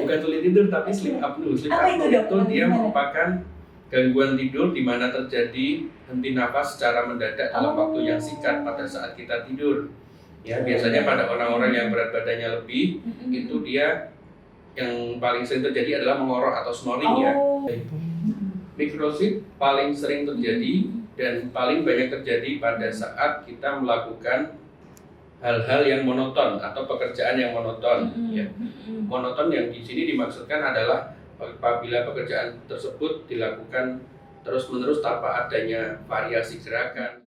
bukan sulit tidur tapi sleep apnea. Sleep apnea itu dia merupakan gangguan tidur di mana terjadi henti nafas secara mendadak dalam waktu yang singkat pada saat kita tidur. Ya, biasanya pada orang-orang yang berat badannya lebih, itu dia yang paling sering terjadi adalah mengorok atau snoring ya. Microsleep paling sering terjadi dan paling banyak terjadi pada saat kita melakukan hal-hal yang monoton atau pekerjaan yang monoton. Ya. Monoton yang di sini dimaksudkan adalah apabila pekerjaan tersebut dilakukan terus-menerus tanpa adanya variasi gerakan.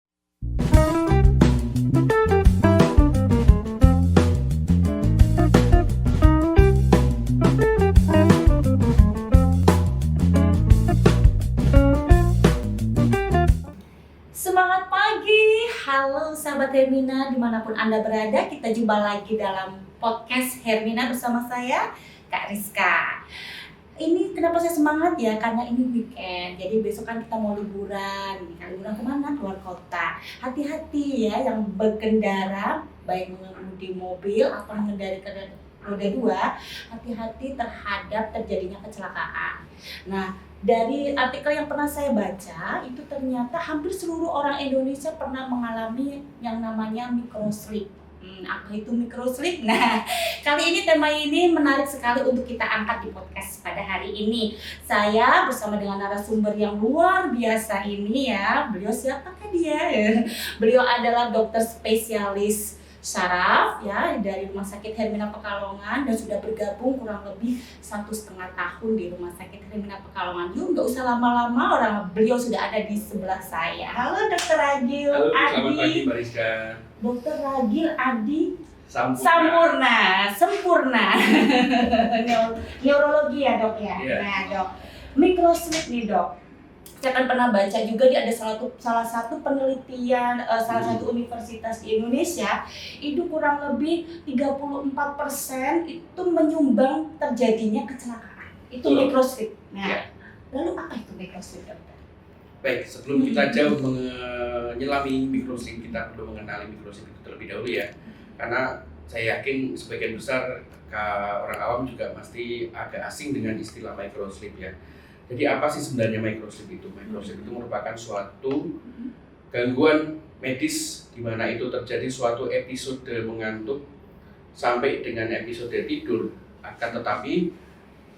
Semangat pagi, halo sahabat Hermina dimanapun Anda berada, kita jumpa lagi dalam podcast Hermina bersama saya, Kak Rizka. Ini kenapa saya semangat ya, karena ini weekend, jadi besok kan kita mau liburan. Liburan kemana? Keluar kota. Hati-hati ya yang berkendara, baik mengemudi mobil atau mengendari kendaraan roda 2, hati-hati terhadap terjadinya kecelakaan. Nah, dari artikel yang pernah saya baca, itu ternyata hampir seluruh orang Indonesia pernah mengalami yang namanya microsleep. Apa itu microsleep? Nah, kali ini tema ini menarik sekali untuk kita angkat di podcast pada hari ini. Saya bersama dengan narasumber yang luar biasa ini ya. Beliau siapakah dia? Beliau adalah dokter spesialis saraf ya dari Rumah Sakit Hermina Pekalongan dan sudah bergabung kurang lebih 1,5 tahun di Rumah Sakit Hermina Pekalongan. Yuk, nggak usah lama-lama, beliau sudah ada di sebelah saya. Halo Dokter Ragil Halo, Adi. selamat pagi Mbak Rizka. Dokter Ragil Adi Sempurna. Neurologi ya dok ya. Yeah. Nah dok, microsleep nih dok. Saya kan pernah baca juga ada salah satu penelitian salah satu universitas di Indonesia itu kurang lebih 34% itu menyumbang terjadinya kecelakaan. Itu microsleep. Nah, Yeah. lalu apa itu microsleep dokter? Baik, sebelum kita jauh menyelami microsleep, kita perlu mengenali microsleep itu terlebih dahulu ya. Karena saya yakin sebagian besar orang awam juga pasti agak asing dengan istilah microsleep ya. Jadi apa sih sebenarnya microsleep itu? Microsleep itu merupakan suatu gangguan medis di mana itu terjadi suatu episode mengantuk sampai dengan episode tidur, akan tetapi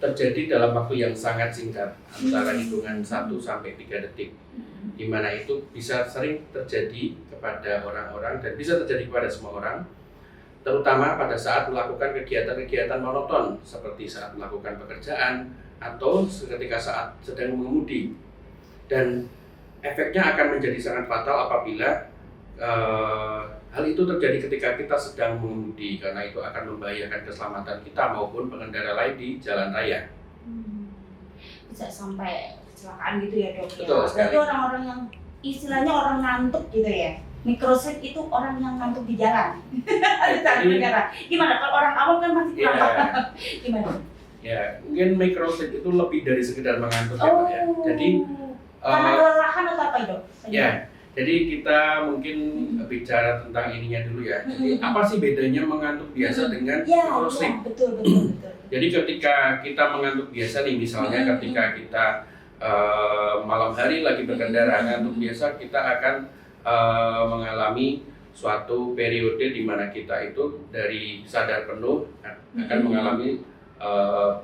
terjadi dalam waktu yang sangat singkat, antara hitungan 1 sampai 3 detik. Di mana itu bisa sering terjadi kepada orang-orang dan bisa terjadi kepada semua orang, terutama pada saat melakukan kegiatan-kegiatan monoton seperti saat melakukan pekerjaan atau ketika saat sedang mengemudi. Dan efeknya akan menjadi sangat fatal apabila hal itu terjadi ketika kita sedang mengemudi, karena itu akan membahayakan keselamatan kita maupun pengendara lain di jalan raya. Bisa sampai kecelakaan gitu ya dok. Betul Ya. sekali. Berarti orang-orang yang istilahnya orang ngantuk gitu ya. Microsleep itu orang yang ngantuk di jalan. Di saat berkendara. Gimana kalau orang awam kan masih kurang paham. Gimana? Ya, mungkin microsleep itu lebih dari sekedar mengantuk ya Pak ya. Jadi karena kelelahan atau apa itu? ya, jadi kita mungkin bicara tentang ininya dulu ya. Jadi apa sih bedanya mengantuk biasa dengan microsleep? Ya, betul. Jadi ketika kita mengantuk biasa nih, misalnya ketika kita malam hari lagi berkendara ngantuk biasa, kita akan mengalami suatu periode di mana kita itu dari sadar penuh akan mengalami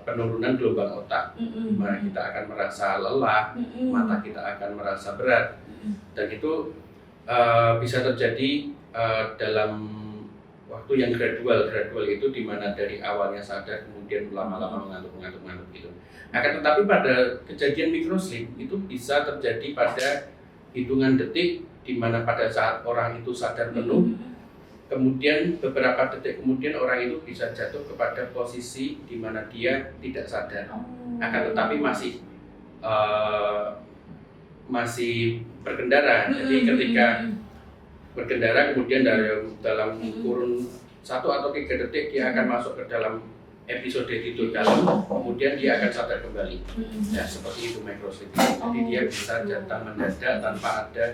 penurunan gelombang otak, di mana kita akan merasa lelah, mata kita akan merasa berat, dan itu bisa terjadi dalam waktu yang gradual itu di mana dari awalnya sadar kemudian lama-lama mengantuk gitu. Akan tetapi pada kejadian microsleep itu bisa terjadi pada hitungan detik, di mana pada saat orang itu sadar penuh, kemudian beberapa detik kemudian orang itu bisa jatuh kepada posisi di mana dia tidak sadar, akan tetapi masih berkendara. Jadi ketika berkendara kemudian dalam kurun 1 atau 3 detik dia akan masuk ke dalam episode tidur dalam, kemudian dia akan sadar kembali. Ya, seperti itu microsleep. Jadi dia bisa datang mendadak tanpa ada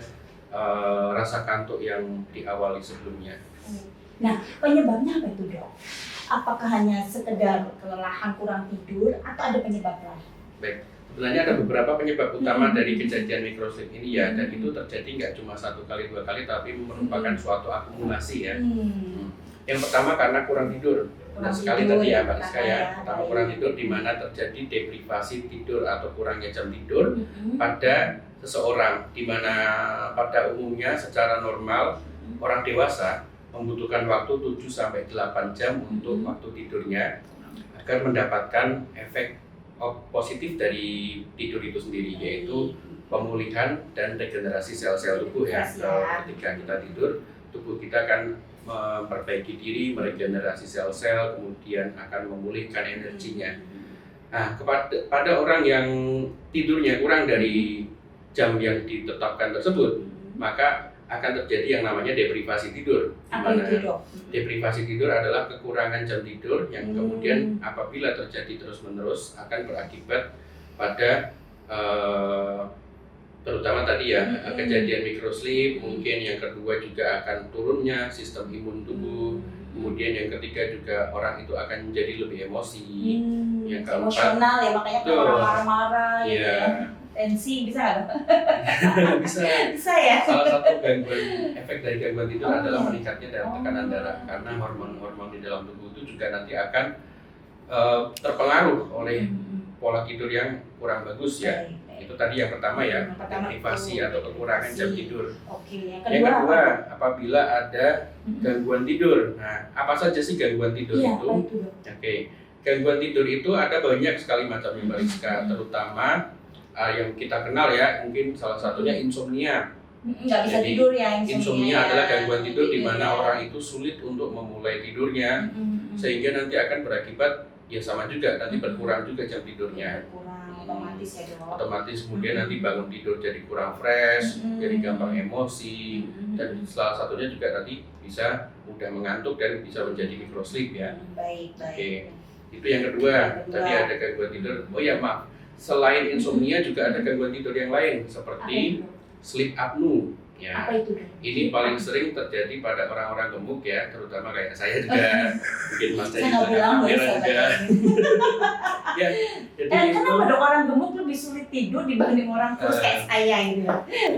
rasa kantuk yang diawali sebelumnya. Nah, penyebabnya apa itu dok? Apakah hanya sekedar kelelahan, kurang tidur, atau ada penyebab lain? Baik, sebenarnya ada beberapa penyebab utama dari kejadian mikrosleep ini ya, dan itu terjadi nggak cuma 1 kali 2 kali, tapi merupakan suatu akumulasi ya. Yang pertama karena kurang tidur. Nah, sekali tadi ya Mbak Rizka ya, pertama kurang tidur di mana terjadi deprivasi tidur atau kurangnya jam tidur pada seseorang, di mana pada umumnya secara normal orang dewasa membutuhkan waktu 7-8 jam untuk waktu tidurnya agar mendapatkan efek positif dari tidur itu sendiri, yaitu pemulihan dan regenerasi sel-sel tubuh ya. Ketika kita tidur, tubuh kita akan memperbaiki diri, meregenerasi sel-sel, kemudian akan memulihkan energinya. Nah, pada orang yang tidurnya kurang dari jam yang ditetapkan tersebut, maka akan terjadi yang namanya deprivasi tidur. Apa itu, Dok? Deprivasi tidur adalah kekurangan jam tidur yang kemudian apabila terjadi terus-menerus akan berakibat pada terutama tadi ya kejadian mikrosleep, mungkin yang kedua juga akan turunnya sistem imun tubuh, kemudian yang ketiga juga orang itu akan menjadi lebih emosi, yang keempat emosional ya, makanya kalau orang marah-marah gitu ya, tensi bisa nggak? bisa ya. Salah satu gangguan efek dari gangguan tidur adalah meningkatnya tekanan darah, karena hormon-hormon di dalam tubuh itu juga nanti akan terpengaruh oleh pola tidur yang kurang bagus ya. Itu tadi yang pertama ya, deprivasi atau kekurangan jam tidur. Oke, yang kedua, apabila ada gangguan tidur. Nah, apa saja sih gangguan tidur itu? Oke, gangguan tidur itu ada banyak sekali macamnya Mbak Rizka, terutama yang kita kenal ya, mungkin salah satunya insomnia. Nggak bisa tidur ya, insomnia adalah gangguan tidur di mana orang itu sulit untuk memulai tidurnya, sehingga nanti akan berakibat ya sama juga, nanti berkurang juga jam tidurnya. Otomatis ya, Dok. Otomatis kemudian nanti bangun tidur jadi kurang fresh, jadi gampang emosi, dan salah satunya juga nanti bisa mudah mengantuk dan bisa menjadi mikrosleep ya. Baik. Oke, itu yang kedua. Tadi ada gangguan tidur. Oh ya maaf, selain insomnia juga ada gangguan tidur yang lain seperti sleep apnea. Ya, apa itu? Ini paling sering terjadi pada orang-orang gemuk ya, terutama kayak saya juga, mungkin Mas Dedi juga. Ya, jadi kenapa dok orang gemuk lebih sulit tidur dibanding orang kurus kayak saya gitu?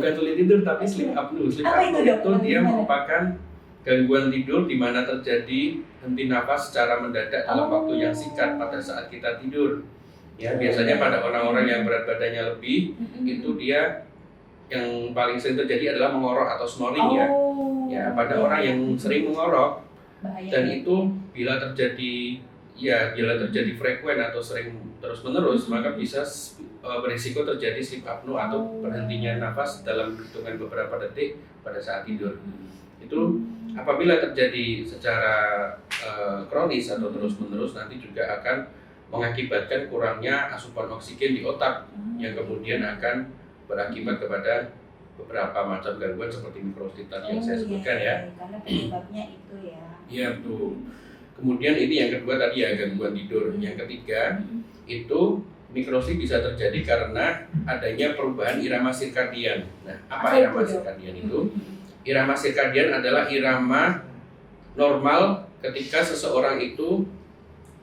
Bukan sulit tidur tapi sleep apnea. Sleep apnea itu dia merupakan gangguan tidur di mana terjadi henti nafas secara mendadak dalam waktu yang singkat pada saat kita tidur. Ya, biasanya pada orang-orang yang berat badannya lebih, itu dia yang paling sering terjadi adalah mengorok atau snoring ya. Ya, pada orang yang sering mengorok dan itu bila terjadi frekuen atau sering terus-menerus, maka bisa berisiko terjadi sleep apnea atau berhentinya nafas dalam hitungan beberapa detik pada saat tidur. Itu apabila terjadi secara kronis atau terus-menerus, nanti juga akan mengakibatkan kurangnya asupan oksigen di otak yang kemudian akan berakibat kepada beberapa macam gangguan seperti mikrosleep tadi yang saya sebutkan ya. Karena penyebabnya itu ya. Iya betul. Kemudian ini yang kedua tadi ya, gangguan tidur. Yang ketiga itu mikrosleep bisa terjadi karena adanya perubahan irama sirkadian. Nah, apa irama sirkadian itu? Irama sirkadian adalah irama normal ketika seseorang itu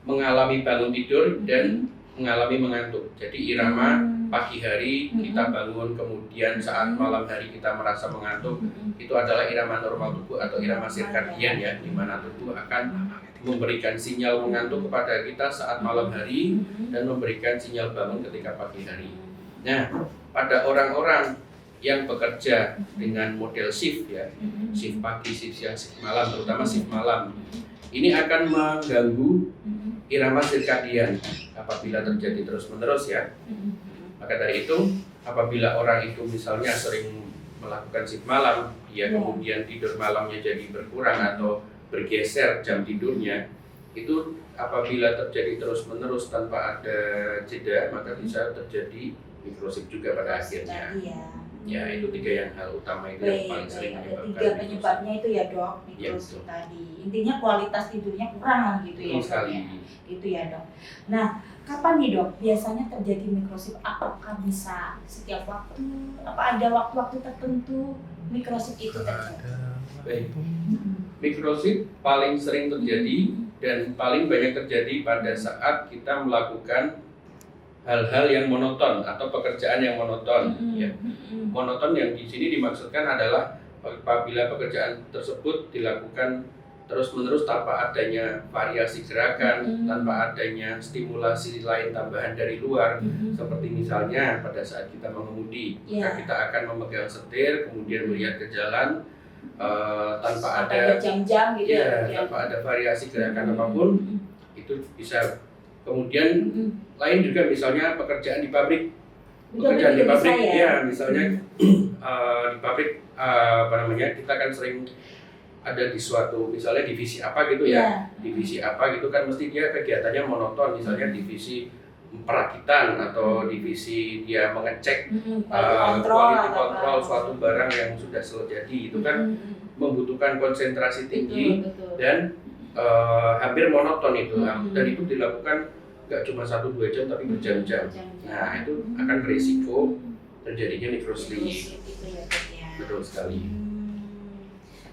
mengalami bangun tidur dan mengalami mengantuk. Jadi irama pagi hari kita bangun, kemudian saat malam hari kita merasa mengantuk, itu adalah irama normal tubuh atau irama sirkadian ya, di mana tubuh akan memberikan sinyal mengantuk kepada kita saat malam hari dan memberikan sinyal bangun ketika pagi hari. Nah, pada orang-orang yang bekerja dengan model shift ya, shift pagi, shift siang, shift malam, terutama shift malam, ini akan mengganggu irama sirkadian apabila terjadi terus-menerus ya. Maka dari itu, apabila orang itu misalnya sering melakukan shift malam, dia kemudian tidur malamnya jadi berkurang atau bergeser jam tidurnya, itu apabila terjadi terus-menerus tanpa ada jeda, maka bisa terjadi mikrosleep juga pada akhirnya. Ya, itu tiga yang hal utama itu yang paling sering menyebabkan. Tiga penyebabnya itu ya dok, mikrosleep tadi. Intinya kualitas tidurnya kurang gitu ya dok. Itu ya dok. Nah, kapan nih dok biasanya terjadi mikrosleep? Apakah bisa setiap waktu? Apa ada waktu-waktu tertentu? microsleep itu terjadi? Baik. Microsleep paling sering terjadi dan paling banyak terjadi pada saat kita melakukan hal-hal yang monoton atau pekerjaan yang monoton. Ya. Monoton yang di sini dimaksudkan adalah apabila pekerjaan tersebut dilakukan terus-menerus tanpa adanya variasi gerakan, tanpa adanya stimulasi lain tambahan dari luar, seperti misalnya pada saat kita mengemudi, maka kita akan memegang setir, kemudian melihat ke jalan tanpa ada jam-jam gitu tanpa ada variasi gerakan apapun, itu bisa. Kemudian lain juga misalnya pekerjaan di pabrik, ya misalnya di pabrik kita kan sering ada di suatu misalnya divisi apa gitu ya, divisi apa gitu kan mesti dia kegiatannya monoton, misalnya divisi perakitan atau divisi dia mengecek quality control suatu barang yang sudah jadi, itu kan membutuhkan konsentrasi tinggi dan hampir monoton itu, dan itu dilakukan nggak cuma 1-2 jam tapi berjam-jam. Nah itu akan berisiko terjadinya microsleep. Betul sekali.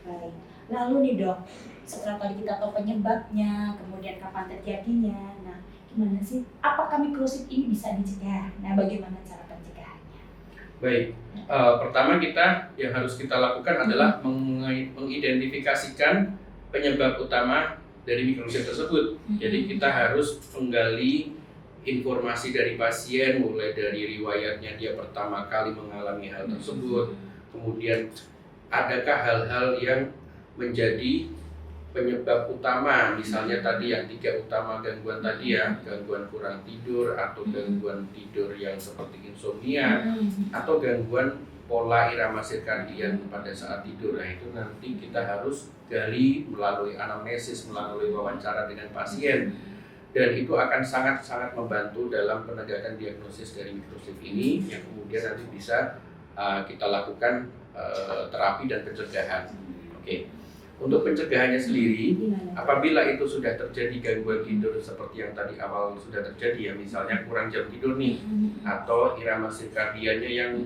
Baik. Lalu nih dok, setelah tadi kita tahu penyebabnya, kemudian kapan terjadinya, nah gimana sih? Apakah microsleep ini bisa dicegah? Nah bagaimana cara pencegahannya? Baik, pertama yang harus kita lakukan adalah mengidentifikasikan penyebab utama dari microsleep tersebut. Jadi kita harus menggali informasi dari pasien, mulai dari riwayatnya dia pertama kali mengalami hal tersebut, kemudian adakah hal-hal yang menjadi penyebab utama, misalnya tadi yang 3 utama gangguan tadi ya, gangguan kurang tidur atau gangguan tidur yang seperti insomnia atau gangguan pola irama sirkadian pada saat tidur. Nah itu nanti kita harus gali melalui anamnesis, melalui wawancara dengan pasien, dan itu akan sangat-sangat membantu dalam penegakan diagnosis dari microsleep ini yang kemudian nanti bisa kita lakukan terapi dan pencegahan. Oke. Untuk pencegahannya sendiri, apabila itu sudah terjadi gangguan tidur seperti yang tadi awal sudah terjadi ya, misalnya kurang jam tidur nih, atau irama sirkadiannya yang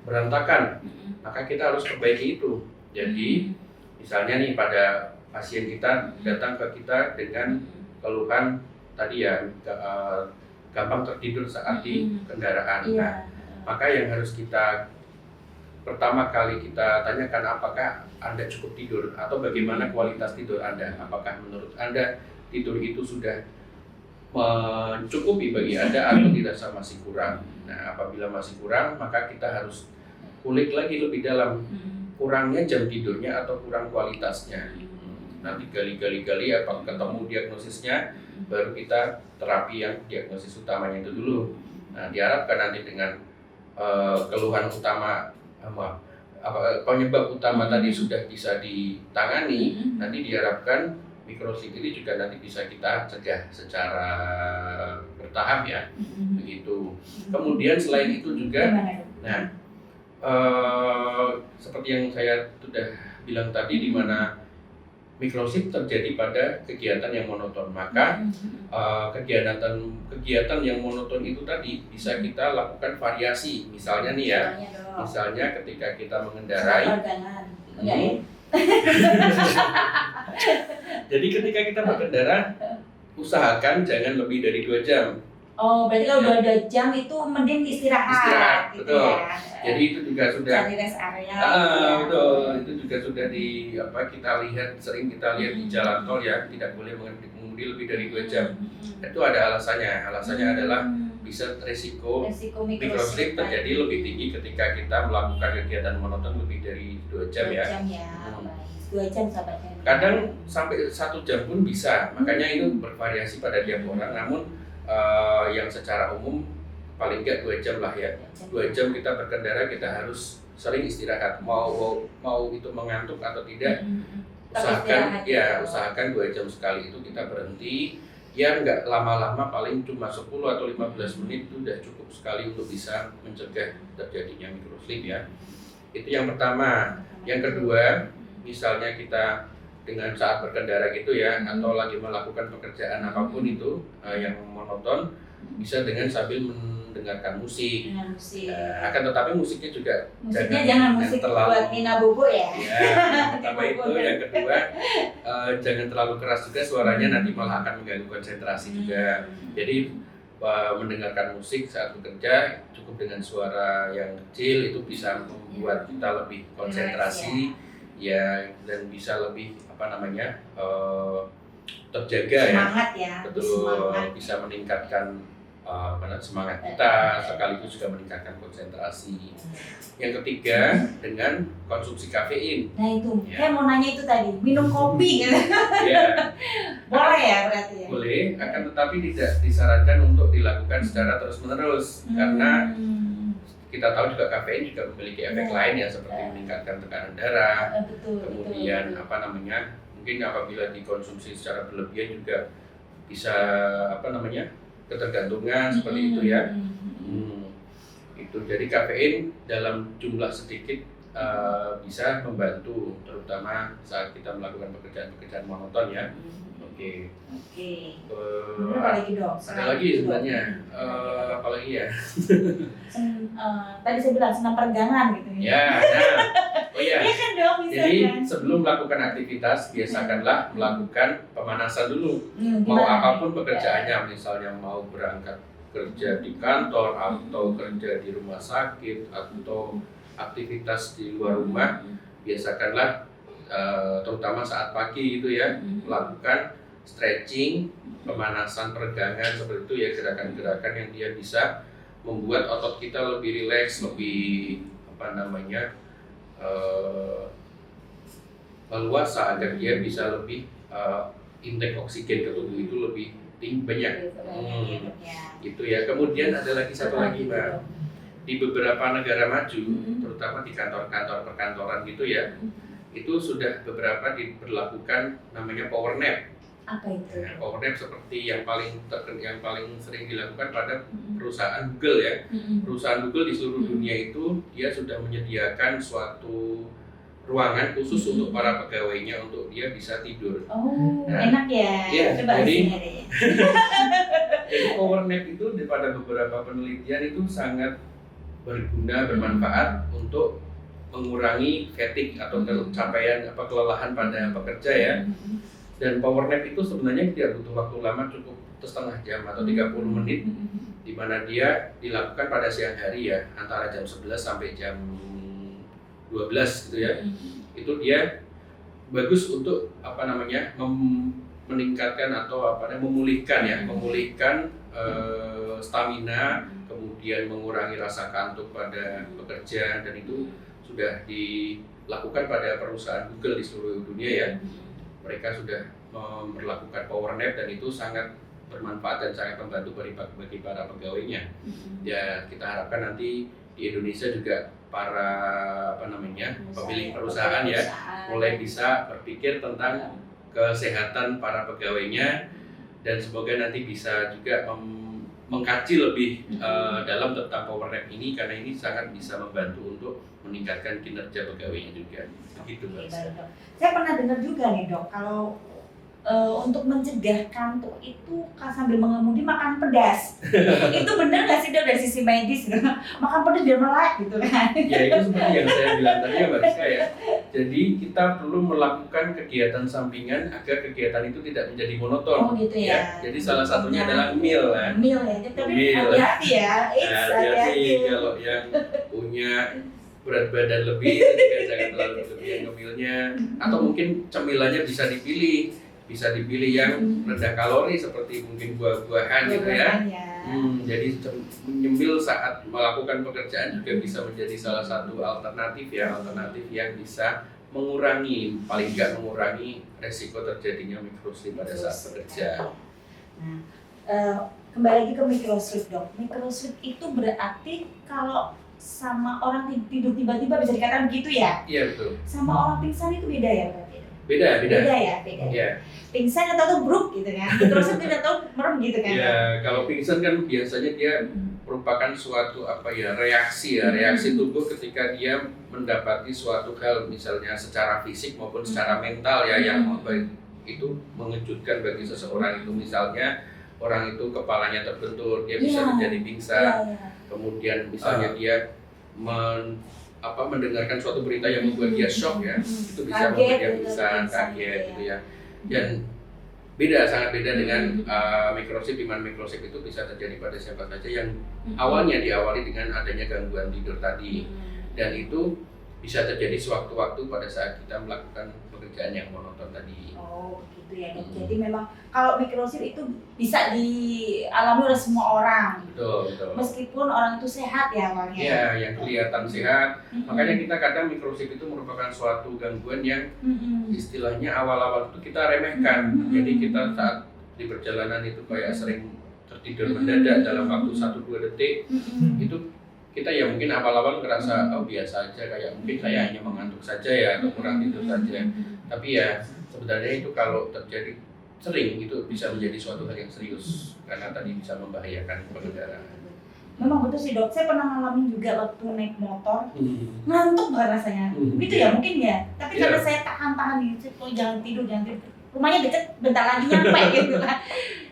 berantakan, maka kita harus perbaiki itu. Jadi misalnya nih pada pasien kita datang ke kita dengan keluhan tadi ya, gampang tertidur saat di kendaraan. Nah, maka yang harus kita pertama kali kita tanyakan, apakah Anda cukup tidur atau bagaimana kualitas tidur Anda? Apakah menurut Anda tidur itu sudah mencukupi bagi Anda atau dirasa masih kurang? Nah, apabila masih kurang, maka kita harus kulik lagi lebih dalam, kurangnya jam tidurnya atau kurang kualitasnya. Nanti gali-gali apa ketemu diagnosisnya, baru kita terapi yang diagnosis utamanya itu dulu. Nah, diharapkan nanti dengan keluhan utama penyebab utama tadi sudah bisa ditangani, nanti diharapkan microsleep ini juga nanti bisa kita cegah secara bertahap ya, begitu. Kemudian selain itu juga, nah seperti yang saya sudah bilang tadi, di mana microsleep terjadi pada kegiatan yang monoton, maka kegiatan yang monoton itu tadi bisa kita lakukan variasi. Misalnya nih ya, misalnya ketika kita mengendarai, jadi ketika kita berkendara, usahakan jangan lebih dari 2 jam. Oh, berarti kalau 2 jam itu mending istirahat gitu, betul. Ya. Jadi itu juga sudah cari rest area. Betul. Itu juga sudah kita lihat, sering kita lihat di jalan tol ya, tidak boleh mengemudi lebih dari 2 jam. Itu ada alasannya. Alasannya adalah bisa resiko microsleep terjadi lebih tinggi ketika kita melakukan kegiatan monoton lebih dari 2 jam ya. 2 jam sampai. Kadang sampai 1 jam pun bisa. Makanya itu bervariasi pada tiap orang. Namun yang secara umum paling enggak 2 jam lah ya. 2 jam kita berkendara, kita harus sering istirahat. Mau itu mengantuk atau tidak, usahakan 2 jam sekali itu kita berhenti. Ya nggak lama-lama, paling cuma 10 atau 15 menit itu udah cukup sekali untuk bisa mencegah terjadinya microsleep ya. Itu yang pertama. Yang kedua, misalnya kita dengan saat berkendara gitu ya, atau lagi melakukan pekerjaan apapun itu yang monoton, bisa dengan sambil mendengarkan musik. Dengan musik. Akan tetapi musiknya juga Musiknya jangan musik terlalu, buat Nina Bobo ya. ya, pertama itu. Yang kedua, jangan terlalu keras juga suaranya, nanti malah akan mengganggu konsentrasi juga. Jadi mendengarkan musik saat bekerja cukup dengan suara yang kecil, itu bisa membuat kita lebih konsentrasi ya, dan bisa lebih terjaga semangat ya. Betul, semangat. bisa meningkatkan semangat kita, sekaligus juga meningkatkan konsentrasi. Yang ketiga, dengan konsumsi kafein. Nah itu, saya mau nanya itu tadi, minum kopi gitu. Ya. Boleh ya berarti ya? Boleh, akan tetapi tidak disarankan untuk dilakukan secara terus-menerus, karena kita tahu juga kafein juga memiliki efek lain ya, seperti meningkatkan tekanan darah. Kemudian mungkin apabila dikonsumsi secara berlebihan juga bisa ketergantungan seperti itu ya. Itu jadi kafein dalam jumlah sedikit bisa membantu, terutama saat kita melakukan pekerjaan monoton ya. Oke. Apa lagi dong? Ada lagi sebenarnya. Apalagi ya? Tadi saya bilang senam peregangan gitu ya. Iya kan dong, jadi sebelum melakukan aktivitas biasakanlah melakukan pemanasan dulu. Mau apapun pekerjaannya, misalnya mau berangkat kerja di kantor atau kerja di rumah sakit atau aktivitas di luar rumah, biasakanlah terutama saat pagi gitu ya, melakukan stretching, pemanasan peregangan seperti itu ya, gerakan-gerakan yang dia bisa membuat otot kita lebih rileks, lebih leluasa, agar dia bisa lebih intake oksigen ke tubuh itu lebih banyak. Gitu ya. Kemudian ada lagi satu lagi Mbak, di beberapa negara maju, terutama di kantor-kantor perkantoran gitu ya, itu sudah beberapa diberlakukan namanya power nap. Apa itu? Power nap seperti yang paling sering dilakukan pada perusahaan Google ya. Perusahaan Google di seluruh dunia itu dia sudah menyediakan suatu ruangan khusus untuk para pegawainya untuk dia bisa tidur. Enak ya. Ya, Coba jadi power nap itu pada beberapa penelitian itu sangat berguna, bermanfaat untuk mengurangi fatigue atau capaian kelelahan pada pekerja ya. Dan power nap itu sebenarnya tidak butuh waktu lama, cukup setengah jam atau 30 menit, di mana dia dilakukan pada siang hari ya, antara jam 11 sampai jam 12 gitu ya. Itu dia bagus untuk meningkatkan atau memulihkan stamina, kemudian mengurangi rasa kantuk pada pekerja, dan itu sudah dilakukan pada perusahaan Google di seluruh dunia ya. Mereka sudah memperlakukan power nap dan itu sangat bermanfaat dan sangat membantu bagi para pegawainya. Ya, kita harapkan nanti di Indonesia juga para pemilik perusahaan ya mulai bisa berpikir tentang kesehatan para pegawainya, dan semoga nanti bisa juga mengkaji lebih dalam tentang power nap ini, karena ini sangat bisa membantu untuk meningkatkan kinerja pegawainya juga. Begitu Mbak. Saya pernah dengar juga nih Dok, kalau untuk mencegah kantuk itu sambil mengemudi makan pedas. Itu benar nggak sih Dok dari sisi medis? Makan pedas biar melek gitu kan? Ya itu seperti yang saya bilang tadi ya Mbak Rizka ya. Jadi kita perlu melakukan kegiatan sampingan agar kegiatan itu tidak menjadi monoton. Gitu ya. Jadi salah satunya adalah meal kan. Meal ya. Tapi hati-hati ya. Hati-hati kalau yang punya berat badan lebih itu juga jangan terlalu berlebihan ngemilnya. Atau mungkin cemilannya bisa dipilih yang rendah kalori, seperti mungkin buah-buahan gitu ya. Jadi menyemil saat melakukan pekerjaan juga bisa menjadi salah satu alternatif yang bisa paling nggak mengurangi resiko terjadinya microsleep pada saat bekerja. Kembali lagi ke microsleep Dok. Microsleep itu berarti kalau sama orang tidur tiba-tiba bisa dikatakan begitu ya? Iya betul. Sama orang pingsan itu beda ya berarti? Beda ya. Pingsan atau tuh bruk gitu kan, terus tidak tahu merem gitu kan. Ya, kalau pingsan kan biasanya dia merupakan suatu reaksi tubuh ketika dia mendapati suatu hal, misalnya secara fisik maupun secara mental ya, yang itu mengejutkan bagi seseorang. Itu misalnya orang itu kepalanya terbentur, dia bisa menjadi pingsan. Kemudian misalnya dia mendengarkan suatu berita yang membuat dia shock ya, itu bisa membuat dia pingsan, kaget gitu ya. Dan sangat beda dengan mikrosip, di mana mikrosip itu bisa terjadi pada siapa saja yang awalnya diawali dengan adanya gangguan tidur tadi, dan itu bisa terjadi sewaktu-waktu pada saat kita melakukan pekerjaan yang monoton tadi. Oh gitu ya dok. Jadi memang kalau mikrosip itu bisa dialami oleh semua orang. Betul. Meskipun orang itu sehat ya awalnya. Iya, yang kelihatan sehat. Makanya kita kadang mikrosip itu merupakan suatu gangguan yang istilahnya awal-awal itu kita remehkan. Jadi kita saat di perjalanan itu kayak sering tertidur mendadak dalam waktu 1-2 detik. Itu kita ya mungkin awal-awal ngerasa biasa aja, kayak mungkin saya hanya mengantuk saja ya, atau kurang tidur saja. Tapi ya sebenarnya itu kalau terjadi sering itu bisa menjadi suatu hal yang serius, karena tadi bisa membahayakan pengendara. Memang betul sih dok, saya pernah ngalamin juga waktu naik motor, ngantuk banget rasanya. Gitu ya mungkin ya, tapi karena saya tahan gitu, jangan tidur, rumahnya deket, bentar lagi nyampe gitu lah.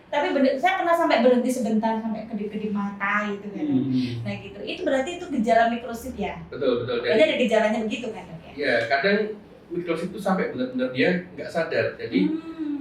Tapi saya pernah sampai berhenti sebentar, sampai kedip-kedip mata gitu kan. Nah gitu, itu berarti itu gejala mikrosip ya? Betul. Berarti ada gejalanya begitu kan dok ya? Ya, kadang mikrosip itu sampai benar-benar dia nggak sadar. Jadi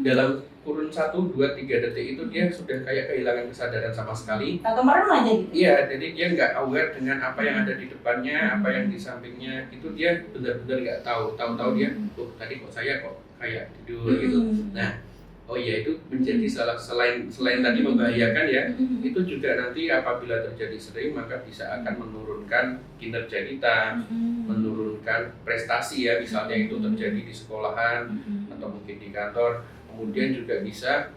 dalam kurun 1, 2, 3 detik itu dia sudah kayak kehilangan kesadaran sama sekali. Atau merem aja gitu? Iya, jadi dia nggak aware dengan apa yang ada di depannya, apa yang di sampingnya. Itu dia benar-benar nggak tahu. Tahu-tahu dia, tadi kok saya kayak tidur gitu. Nah, itu menjadi selain tadi membahayakan ya, itu juga nanti apabila terjadi sering maka bisa akan menurunkan kinerja kita, menurunkan prestasi ya, misalnya itu terjadi di sekolahan atau mungkin di kantor. Kemudian juga bisa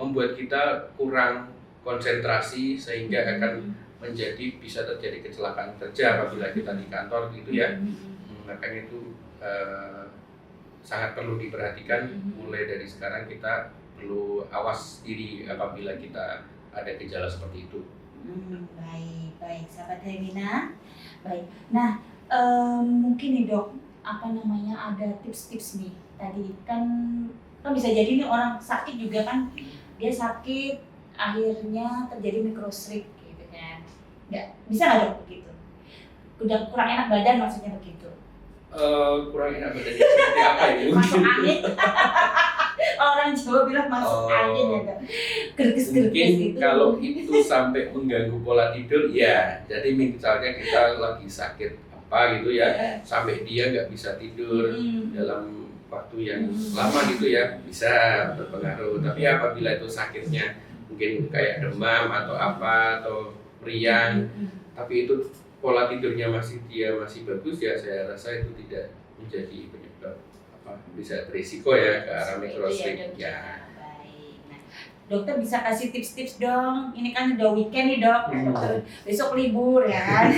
membuat kita kurang konsentrasi sehingga akan bisa terjadi kecelakaan kerja apabila kita di kantor gitu ya. Makanya itu sangat perlu diperhatikan. Mulai dari sekarang kita perlu awas diri apabila kita ada gejala seperti itu. Baik, sahabat Hermina. Baik. Nah, mungkin nih dok, ada tips-tips nih. Tadi kan bisa jadi nih orang sakit juga kan, dia sakit akhirnya terjadi mikrosip gitu kan. Bisa nggak dok begitu? Udah kurang enak badan maksudnya begitu? Kurang enak badannya seperti apa ya? Masuk angin. Orang Jawa bilang masuk angin ya. Gerges-gerges gitu. Kalau itu sampai mengganggu pola tidur ya. Jadi misalnya kita lagi sakit apa gitu ya, sampai dia nggak bisa tidur dalam waktu yang lama gitu ya, bisa berpengaruh. Tapi apabila itu sakitnya mungkin kayak demam atau apa, atau meriang, tapi itu pola tidurnya masih bagus ya, saya rasa itu tidak menjadi penyebab bisa berisiko ya ke arah mikrosip ya. Baik. Nah, dokter bisa kasih tips-tips dong. Ini kan udah weekend nih dok, besok libur ya kan.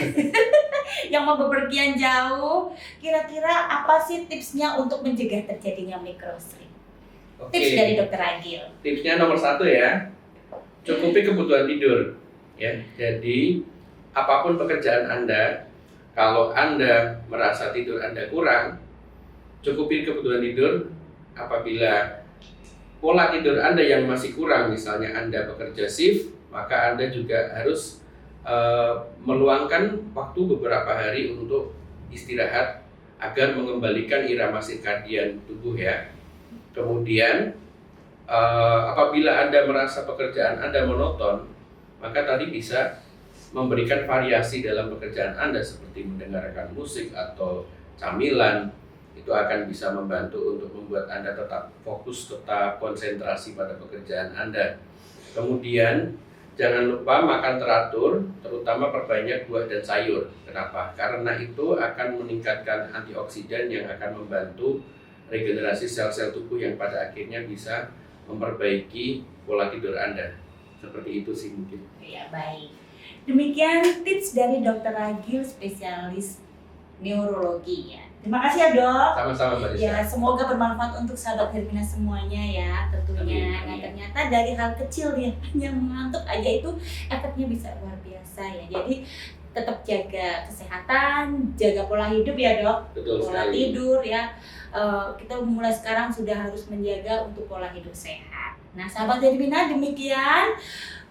Yang mau bepergian jauh, kira-kira apa sih tipsnya untuk mencegah terjadinya mikrosip? Tips dari dokter Agil. Tipsnya nomor 1 ya, cukupi kebutuhan tidur ya. Jadi apapun pekerjaan Anda, kalau Anda merasa tidur Anda kurang, cukupi kebutuhan tidur. Apabila pola tidur Anda yang masih kurang, misalnya Anda bekerja shift, maka Anda juga harus meluangkan waktu beberapa hari untuk istirahat agar mengembalikan irama sirkadian tubuh ya. Kemudian apabila Anda merasa pekerjaan Anda monoton, maka tadi bisa memberikan variasi dalam pekerjaan Anda seperti mendengarkan musik atau camilan. Itu akan bisa membantu untuk membuat Anda tetap fokus, tetap konsentrasi pada pekerjaan Anda. Kemudian jangan lupa makan teratur, terutama perbanyak buah dan sayur. Kenapa? Karena itu akan meningkatkan antioksidan yang akan membantu regenerasi sel-sel tubuh yang pada akhirnya bisa memperbaiki pola tidur Anda. Seperti itu sih mungkin. Ya, baik. Demikian tips dari Dr. Agil, spesialis neurologi ya. Terima kasih ya dok. Sama-sama Mbak Rizka. Ya, semoga bermanfaat untuk sahabat Hermina semuanya ya tentunya. Amin. Nah ternyata dari hal kecil nih yang mengantuk aja itu efeknya bisa luar biasa ya. Jadi tetap jaga kesehatan, jaga pola hidup ya dok. Betul Pola sekali. tidur ya. Kita mulai sekarang sudah harus menjaga untuk pola hidup sehat. Nah sahabat Hermina, demikian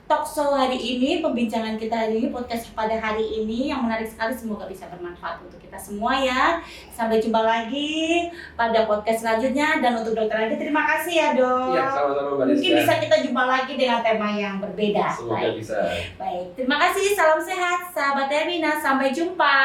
Talkshow hari ini, pembincangan kita hari ini, podcast pada hari ini yang menarik sekali, semoga bisa bermanfaat untuk kita semua ya. Sampai jumpa lagi pada podcast selanjutnya, dan untuk dokter lagi terima kasih ya dok. Iya, sama-sama Mbak Rizka. Mungkin bisa kita jumpa lagi dengan tema yang berbeda. Semoga Baik. bisa. Baik, terima kasih, salam sehat sahabat Hermina, sampai jumpa.